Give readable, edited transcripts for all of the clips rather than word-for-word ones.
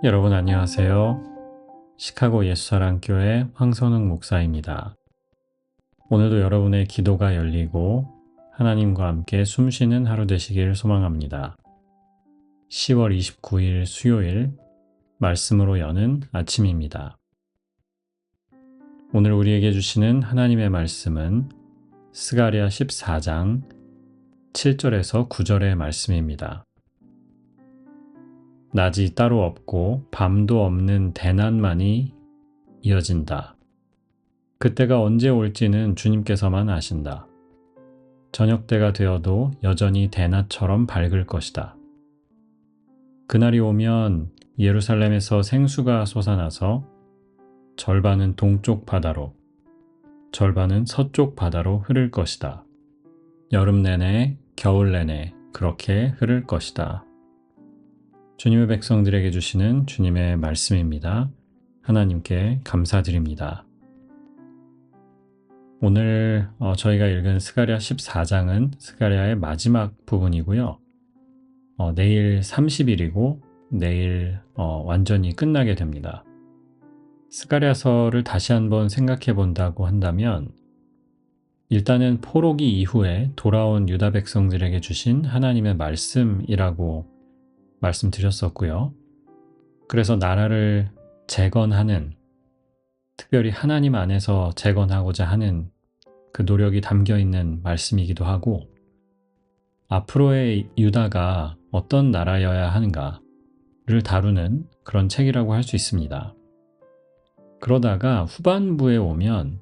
여러분 안녕하세요. 시카고 예수사랑교회 황선웅 목사입니다. 오늘도 여러분의 기도가 열리고 하나님과 함께 숨쉬는 하루 되시길 소망합니다. 10월 29일 수요일 말씀으로 여는 아침입니다. 오늘 우리에게 주시는 하나님의 말씀은 스가랴 14장 7절에서 9절의 말씀입니다. 낮이 따로 없고 밤도 없는 대낮만이 이어진다. 그때가 언제 올지는 주님께서만 아신다. 저녁때가 되어도 여전히 대낮처럼 밝을 것이다. 그날이 오면 예루살렘에서 생수가 솟아나서 절반은 동쪽 바다로, 절반은 서쪽 바다로 흐를 것이다. 여름 내내, 겨울 내내 그렇게 흐를 것이다. 주님의 백성들에게 주시는 주님의 말씀입니다. 하나님께 감사드립니다. 오늘 저희가 읽은 스가랴 14장은 스가랴의 마지막 부분이고요. 내일 30일이고 내일 완전히 끝나게 됩니다. 스가랴서를 다시 한번 생각해 본다고 한다면 일단은 포로기 이후에 돌아온 유다 백성들에게 주신 하나님의 말씀이라고 말씀드렸었고요. 그래서 나라를 재건하는, 특별히 하나님 안에서 재건하고자 하는 그 노력이 담겨 있는 말씀이기도 하고, 앞으로의 유다가 어떤 나라여야 하는가를 다루는 그런 책이라고 할 수 있습니다. 그러다가 후반부에 오면,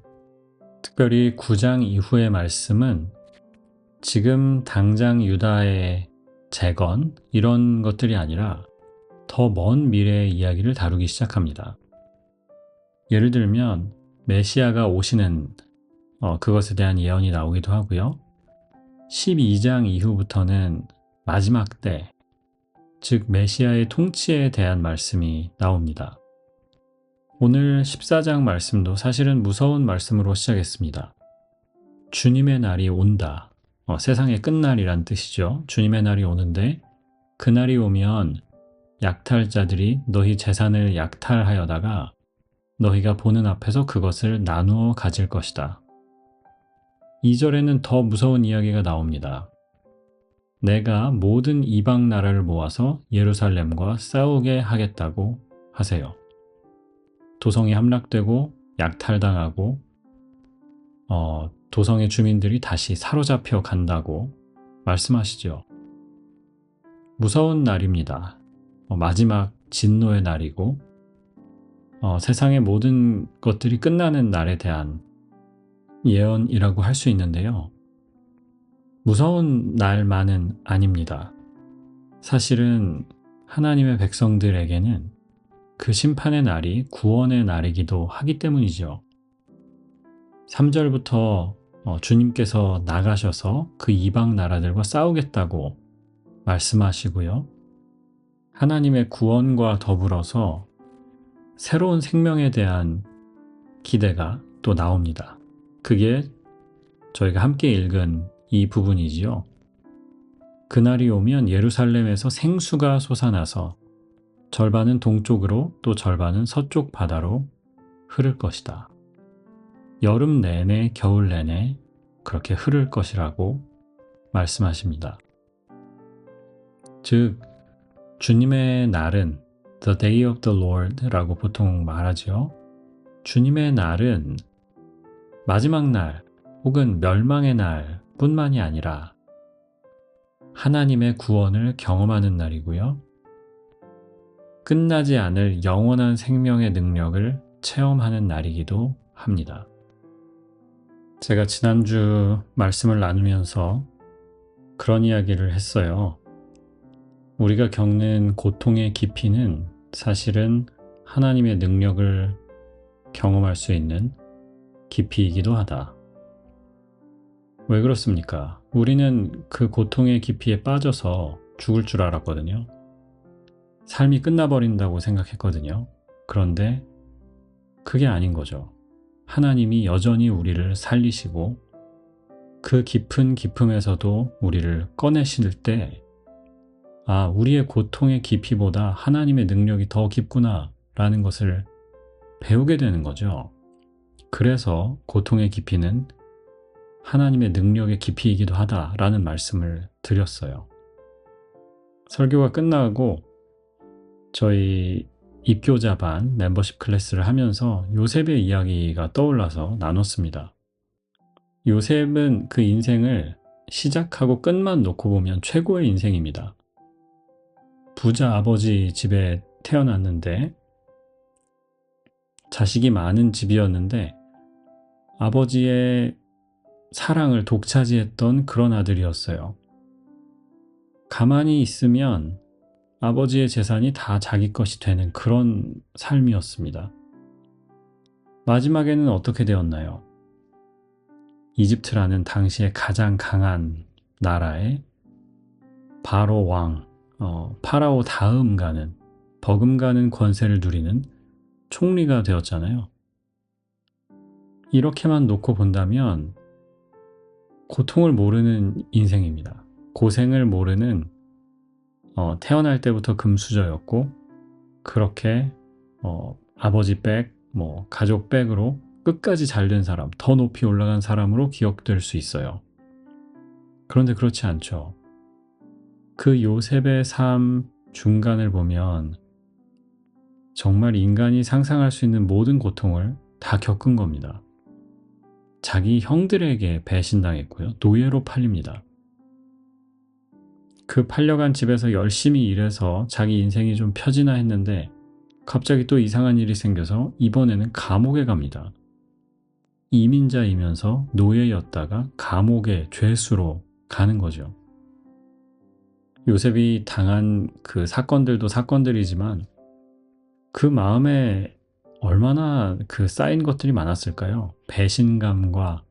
특별히 9장 이후의 말씀은 지금 당장 유다의 재건, 이런 것들이 아니라 더 먼 미래의 이야기를 다루기 시작합니다. 예를 들면 메시아가 오시는 그것에 대한 예언이 나오기도 하고요. 12장 이후부터는 마지막 때, 즉 메시아의 통치에 대한 말씀이 나옵니다. 오늘 14장 말씀도 사실은 무서운 말씀으로 시작했습니다. 주님의 날이 온다. 세상의 끝날이란 뜻이죠. 주님의 날이 오는데 그날이 오면 약탈자들이 너희 재산을 약탈하여다가 너희가 보는 앞에서 그것을 나누어 가질 것이다. 2절에는 더 무서운 이야기가 나옵니다. 내가 모든 이방 나라를 모아서 예루살렘과 싸우게 하겠다고 하세요. 도성이 함락되고 약탈당하고 도성의 주민들이 다시 사로잡혀 간다고 말씀하시죠. 무서운 날입니다. 마지막 진노의 날이고 세상의 모든 것들이 끝나는 날에 대한 예언이라고 할 수 있는데요. 무서운 날만은 아닙니다. 사실은 하나님의 백성들에게는 그 심판의 날이 구원의 날이기도 하기 때문이죠. 3절부터 주님께서 나가셔서 그 이방 나라들과 싸우겠다고 말씀하시고요. 하나님의 구원과 더불어서 새로운 생명에 대한 기대가 또 나옵니다. 그게 저희가 함께 읽은 이 부분이지요. 그날이 오면 예루살렘에서 생수가 솟아나서 절반은 동쪽으로 또 절반은 서쪽 바다로 흐를 것이다. 여름 내내, 겨울 내내 그렇게 흐를 것이라고 말씀하십니다. 즉, 주님의 날은 The Day of the Lord라고 보통 말하죠. 주님의 날은 마지막 날 혹은 멸망의 날 뿐만이 아니라 하나님의 구원을 경험하는 날이고요. 끝나지 않을 영원한 생명의 능력을 체험하는 날이기도 합니다. 제가 지난주 말씀을 나누면서 그런 이야기를 했어요. 우리가 겪는 고통의 깊이는 사실은 하나님의 능력을 경험할 수 있는 깊이이기도 하다. 왜 그렇습니까? 우리는 그 고통의 깊이에 빠져서 죽을 줄 알았거든요. 삶이 끝나버린다고 생각했거든요. 그런데 그게 아닌 거죠. 하나님이 여전히 우리를 살리시고 그 깊은 기품에서도 우리를 꺼내실 때 아, 우리의 고통의 깊이보다 하나님의 능력이 더 깊구나 라는 것을 배우게 되는 거죠. 그래서 고통의 깊이는 하나님의 능력의 깊이이기도 하다라는 말씀을 드렸어요. 설교가 끝나고 저희 입교자반 멤버십 클래스를 하면서 요셉의 이야기가 떠올라서 나눴습니다. 요셉은 그 인생을 시작하고 끝만 놓고 보면 최고의 인생입니다. 부자 아버지 집에 태어났는데 자식이 많은 집이었는데 아버지의 사랑을 독차지했던 그런 아들이었어요. 가만히 있으면 아버지의 재산이 다 자기 것이 되는 그런 삶이었습니다. 마지막에는 어떻게 되었나요? 이집트라는 당시에 가장 강한 나라의 바로 왕, 파라오 다음 가는, 버금가는 권세를 누리는 총리가 되었잖아요. 이렇게만 놓고 본다면 고통을 모르는 인생입니다. 고생을 모르는 태어날 때부터 금수저였고 그렇게 아버지 백, 가족 백으로 끝까지 잘된 사람, 더 높이 올라간 사람으로 기억될 수 있어요. 그런데 그렇지 않죠. 그 요셉의 삶 중간을 보면 정말 인간이 상상할 수 있는 모든 고통을 다 겪은 겁니다. 자기 형들에게 배신당했고요. 노예로 팔립니다. 그 팔려간 집에서 열심히 일해서 자기 인생이 좀 펴지나 했는데 갑자기 또 이상한 일이 생겨서 이번에는 감옥에 갑니다. 이민자이면서 노예였다가 감옥의 죄수로 가는 거죠. 요셉이 당한 그 사건들도 사건들이지만 그 마음에 얼마나 그 쌓인 것들이 많았을까요? 배신감과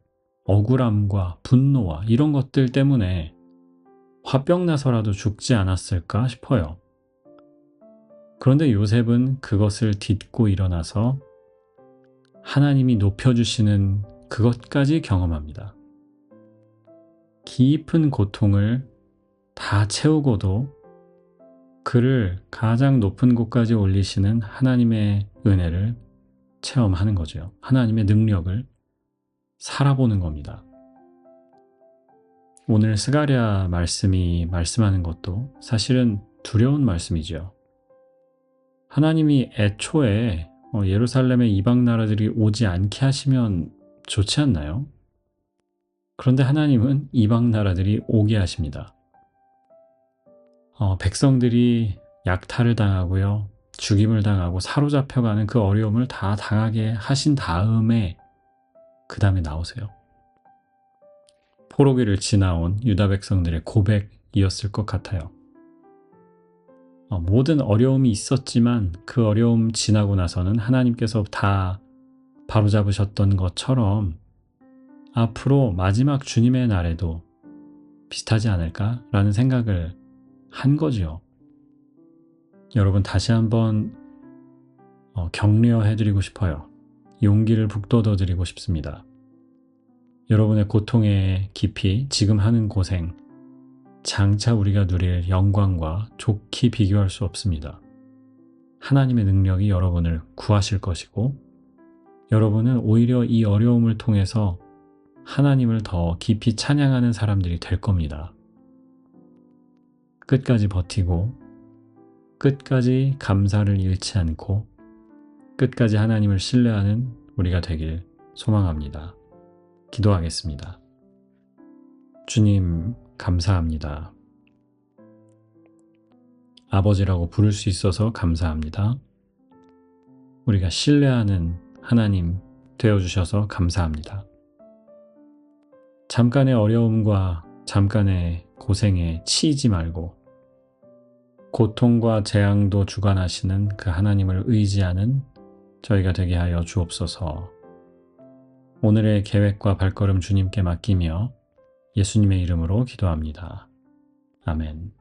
억울함과 분노와 이런 것들 때문에 화병 나서라도 죽지 않았을까 싶어요. 그런데 요셉은 그것을 딛고 일어나서 하나님이 높여주시는 그것까지 경험합니다. 깊은 고통을 다 채우고도 그를 가장 높은 곳까지 올리시는 하나님의 은혜를 체험하는 거죠. 하나님의 능력을 살아보는 겁니다. 오늘 스가랴 말씀이 말씀하는 것도 사실은 두려운 말씀이죠. 하나님이 애초에 예루살렘에 이방 나라들이 오지 않게 하시면 좋지 않나요? 그런데 하나님은 이방 나라들이 오게 하십니다. 백성들이 약탈을 당하고요. 죽임을 당하고 사로잡혀가는 그 어려움을 다 당하게 하신 다음에 그 다음에 나오세요. 포로기를 지나온 유다 백성들의 고백이었을 것 같아요. 모든 어려움이 있었지만 그 어려움 지나고 나서는 하나님께서 다 바로잡으셨던 것처럼 앞으로 마지막 주님의 날에도 비슷하지 않을까라는 생각을 한 거죠. 여러분 다시 한번 격려해드리고 싶어요. 용기를 북돋워드리고 싶습니다. 여러분의 고통의 깊이, 지금 하는 고생, 장차 우리가 누릴 영광과 좋게 비교할 수 없습니다. 하나님의 능력이 여러분을 구하실 것이고 여러분은 오히려 이 어려움을 통해서 하나님을 더 깊이 찬양하는 사람들이 될 겁니다. 끝까지 버티고 끝까지 감사를 잃지 않고 끝까지 하나님을 신뢰하는 우리가 되길 소망합니다. 기도하겠습니다. 주님, 감사합니다. 아버지라고 부를 수 있어서 감사합니다. 우리가 신뢰하는 하나님 되어주셔서 감사합니다. 잠깐의 어려움과 잠깐의 고생에 치이지 말고 고통과 재앙도 주관하시는 그 하나님을 의지하는 저희가 되게 하여 주옵소서. 오늘의 계획과 발걸음 주님께 맡기며 예수님의 이름으로 기도합니다. 아멘.